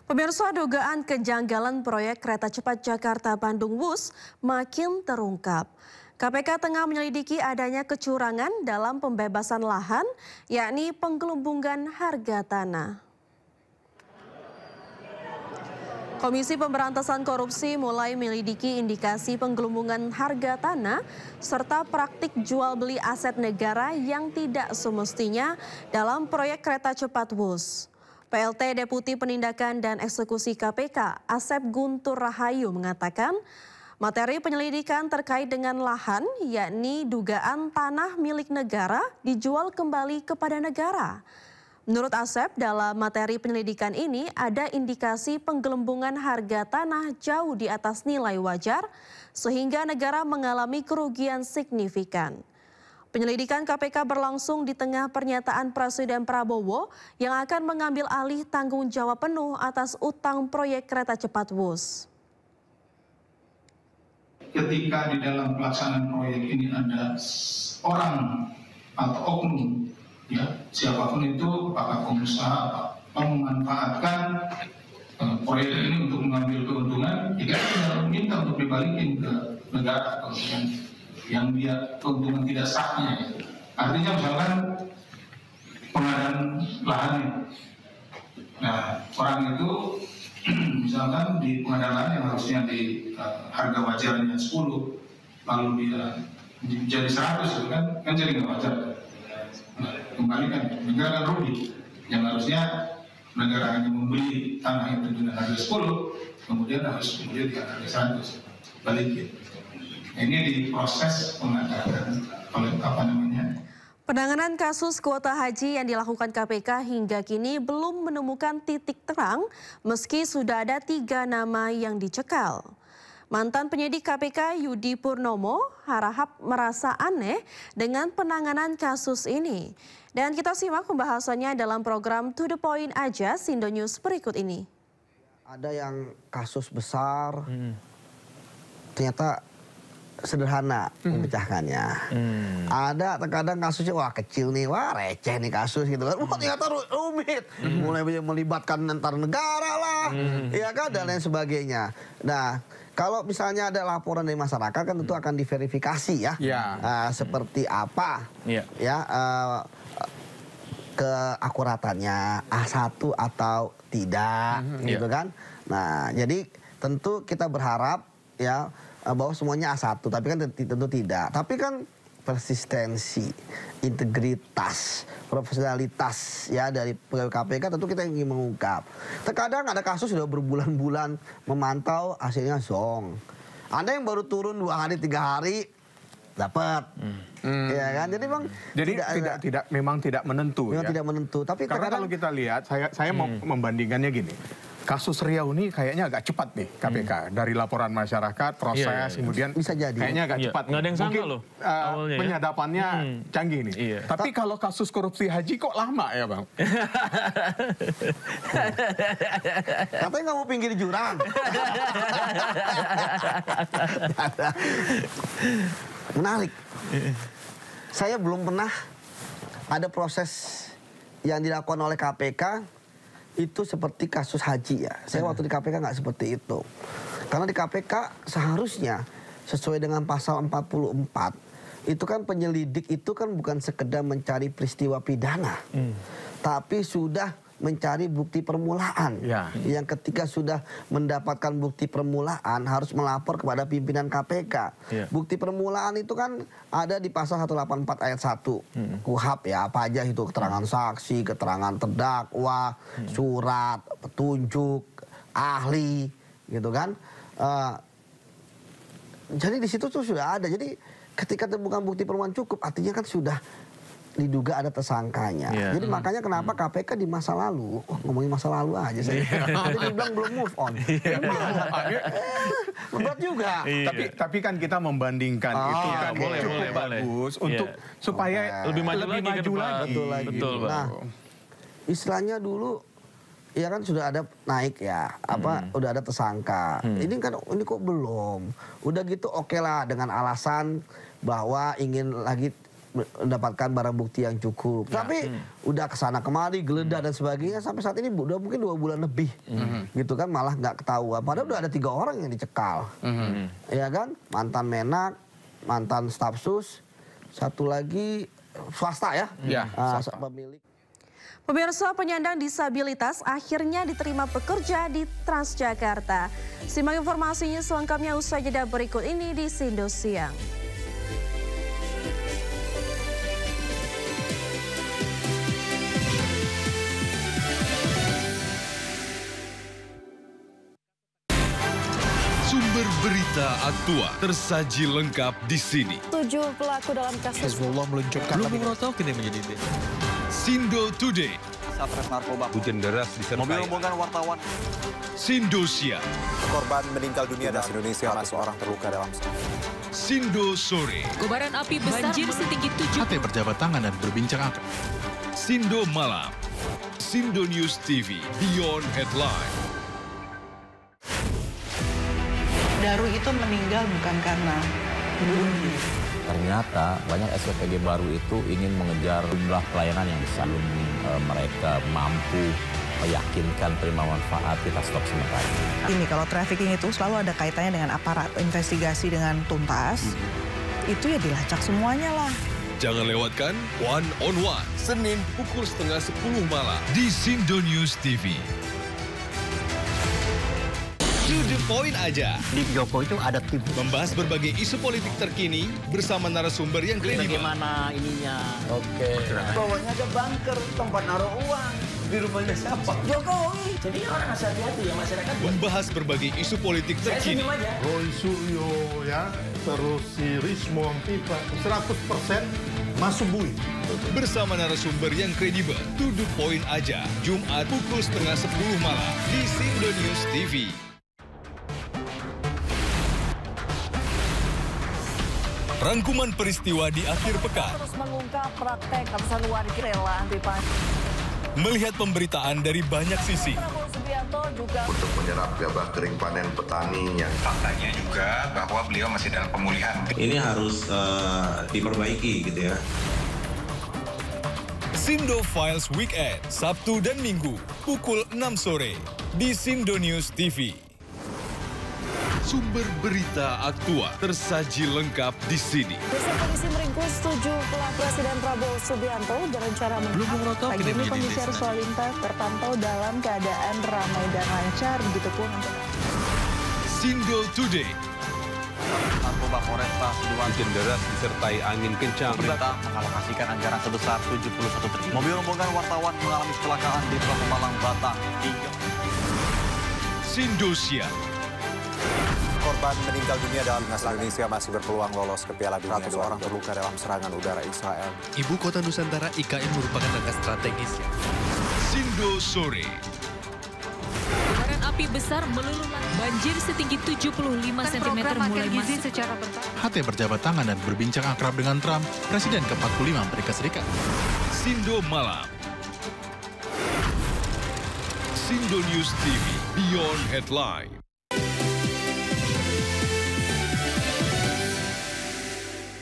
Pemirsa, dugaan kejanggalan proyek kereta cepat Jakarta-Bandung Wus makin terungkap. KPK tengah menyelidiki adanya kecurangan dalam pembebasan lahan, yakni penggelembungan harga tanah. Komisi Pemberantasan Korupsi mulai menyelidiki indikasi penggelembungan harga tanah serta praktik jual beli aset negara yang tidak semestinya dalam proyek kereta cepat Wus. PLT Deputi Penindakan dan Eksekusi KPK, Asep Guntur Rahayu mengatakan, materi penyelidikan terkait dengan lahan, yakni dugaan tanah milik negara dijual kembali kepada negara. Menurut Asep, dalam materi penyelidikan ini ada indikasi penggelembungan harga tanah jauh di atas nilai wajar, sehingga negara mengalami kerugian signifikan. Penyelidikan KPK berlangsung di tengah pernyataan Presiden Prabowo yang akan mengambil alih tanggung jawab penuh atas utang proyek kereta cepat Wus. Ketika di dalam pelaksanaan proyek ini ada orang atau oknum, ya siapapun itu, apakah pengusaha, memanfaatkan proyek ini untuk mengambil keuntungan, jika dia minta untuk dibalikin ke negara atau yang dia keuntungan tidak sahnya. Artinya misalkan pengadaan lahan, nah orang itu misalkan di pengadaan lahan yang harusnya di harga wajarnya 10, lalu dia jadi 100, itu kan jadi nggak wajar. Nah, kembalikan, negara kan rugi. Yang harusnya negara hanya membeli tanah itu dengan harga 10, kemudian di harga 100, balikin. Ini diproses pengadaan oleh Penanganan kasus kuota haji yang dilakukan KPK hingga kini belum menemukan titik terang meski sudah ada 3 nama yang dicekal. Mantan penyidik KPK Yudi Purnomo harap merasa aneh dengan penanganan kasus ini. Dan kita simak pembahasannya dalam program To The Point aja Sindo News berikut ini. Ada yang kasus besar, ternyata sederhana memecahkannya. Ada terkadang kasusnya wah kecil nih, wah receh nih kasus gitu kan. Wah ternyata rumit. Mulai melibatkan antar negara lah, ya kan, dan lain sebagainya. Nah, kalau misalnya ada laporan dari masyarakat kan tentu akan diverifikasi ya. Seperti apa keakuratannya, A1 atau tidak gitu kan. Nah, jadi tentu kita berharap ya bahwa semuanya A1, tapi kan tentu tidak. Tapi kan persistensi, integritas, profesionalitas ya dari pegawai KPK tentu kita ingin mengungkap. Terkadang ada kasus sudah berbulan-bulan memantau, hasilnya zong. Ada yang baru turun 2 hari, 3 hari dapat. Ya kan? Jadi memang tidak menentu. Memang tidak menentu. Tapi karena kalau kita lihat, saya mau membandingkannya gini. Kasus Riau ini kayaknya agak cepat nih KPK. Dari laporan masyarakat, proses, kemudian bisa jadi kayaknya agak cepat. Nggak ada yang sangka loh awalnya, penyadapannya canggih nih. Tapi kalau kasus korupsi haji kok lama ya Bang? Katanya nggak mau pinggir jurang. Menarik. Saya belum pernah ada proses yang dilakukan oleh KPK itu seperti kasus haji ya. Saya waktu di KPK nggak seperti itu. Karena di KPK seharusnya sesuai dengan pasal 44, itu kan penyelidik itu kan bukan sekedar mencari peristiwa pidana. Tapi sudah mencari bukti permulaan. Yang ketika sudah mendapatkan bukti permulaan harus melapor kepada pimpinan KPK. Bukti permulaan itu kan ada di pasal 184 ayat 1 KUHP ya, apa aja itu, keterangan saksi, keterangan terdakwa, surat, petunjuk, ahli gitu kan. Jadi di situ tuh sudah ada. Jadi ketika temukan bukti permulaan cukup, artinya kan sudah diduga ada tersangkanya. Jadi makanya kenapa KPK di masa lalu, ngomongin masa lalu aja saya. Tadi dibilang belum move on. Berat juga. Tapi kan kita membandingkan itu kan cukup bagus untuk supaya lebih maju lagi. Betul. Nah, istilahnya dulu ya kan sudah ada naik ya, udah ada tersangka. Ini kok belum. Udah gitu oke lah dengan alasan bahwa ingin lagi mendapatkan barang bukti yang cukup. Tapi udah kesana kemari, geledah dan sebagainya sampai saat ini udah mungkin 2 bulan lebih, gitu kan malah nggak ketahuan. Padahal udah ada 3 orang yang dicekal, ya kan? Mantan Menak, mantan staf sus, satu lagi swasta ya, pemilik. Pemirsa, penyandang disabilitas akhirnya diterima bekerja di Transjakarta. Simak informasinya selengkapnya usai jeda berikut ini di Sindo Siang. Sumber berita aktual tersaji lengkap di sini. 7 pelaku dalam kasus Hezbollah meluncurkan Sindo Today, Satres narkoba, hujan deras disertai mobil rombongan wartawan, Sindo Siang, korban meninggal dunia dan Indonesia, 1 orang terluka dalam Sindo Sore, Kobaran api besar banjir setinggi 7. HT berjabat tangan dan berbincang akrab. Sindo Malam, Sindo News TV, Beyond Headline. Daru itu meninggal bukan karena bunuh diri. Ternyata banyak SPPG baru itu ingin mengejar jumlah pelayanan yang besar. Mereka mampu meyakinkan terima manfaat, kita stop sementara. Ini kalau trafficking itu selalu ada kaitannya dengan aparat, investigasi dengan tuntas, itu ya dilacak semuanya lah. Jangan lewatkan One on One, Senin pukul 9:30 malam di Sindo News TV. To the point aja. Di Jokowi itu ada tim. Membahas berbagai isu politik terkini bersama narasumber yang kredibel. Bagaimana ininya? Bawahnya ada bunker, tempat naruh uang. Di rumahnya siapa? Jokowi. Jadi orang harus hati-hati ya masyarakat. Membahas berbagai isu politik terkini. Roy Suryo ya, terus si Rismo Pipa 100% masuk bui. Bersama narasumber yang kredibel. To the point aja. Jumat pukul 9:30 malam di Sindo News TV. Rangkuman peristiwa di akhir pekan. terus mengungkap praktek ratusan warga rela anti-pajak. Melihat pemberitaan dari banyak sisi. Prabowo Subianto juga untuk menyerap gabah kering panen petani yang faktanya juga bahwa beliau masih dalam pemulihan. Ini harus diperbaiki gitu ya. Sindo Files Weekend, Sabtu dan Minggu, pukul 6 sore di Sindo News TV. Sumber berita aktual tersaji lengkap di sini. Besar polisi meringkus 7 pelaku. Presiden Prabowo Subianto berencana menangkap. Pagi ini kondisi arus lalu lintas terpantau dalam keadaan ramai dan lancar. Begitupun untuk Sindo Today. narkoba Polresta Sidoarjo, Hujan deras disertai angin kencang. pemerintah mengalokasikan anggaran sebesar 71 triliun. Mobil rombongan wartawan mengalami kecelakaan di Pulau Malang, Batang. Sindo Siang. Korban meninggal dunia dalam Indonesia masih berpeluang lolos ke Piala Dunia. 100 orang terluka dalam serangan udara Israel. Ibu kota Nusantara IKN merupakan langkah strategis. Sindo Sore. Kobaran api besar meluluh banjir setinggi 75 cm mulai masuk secara bertahap. HT berjabat tangan dan berbincang akrab dengan Trump, Presiden ke-45 Amerika Serikat. Sindo Malam. Sindo News TV, Beyond Headline.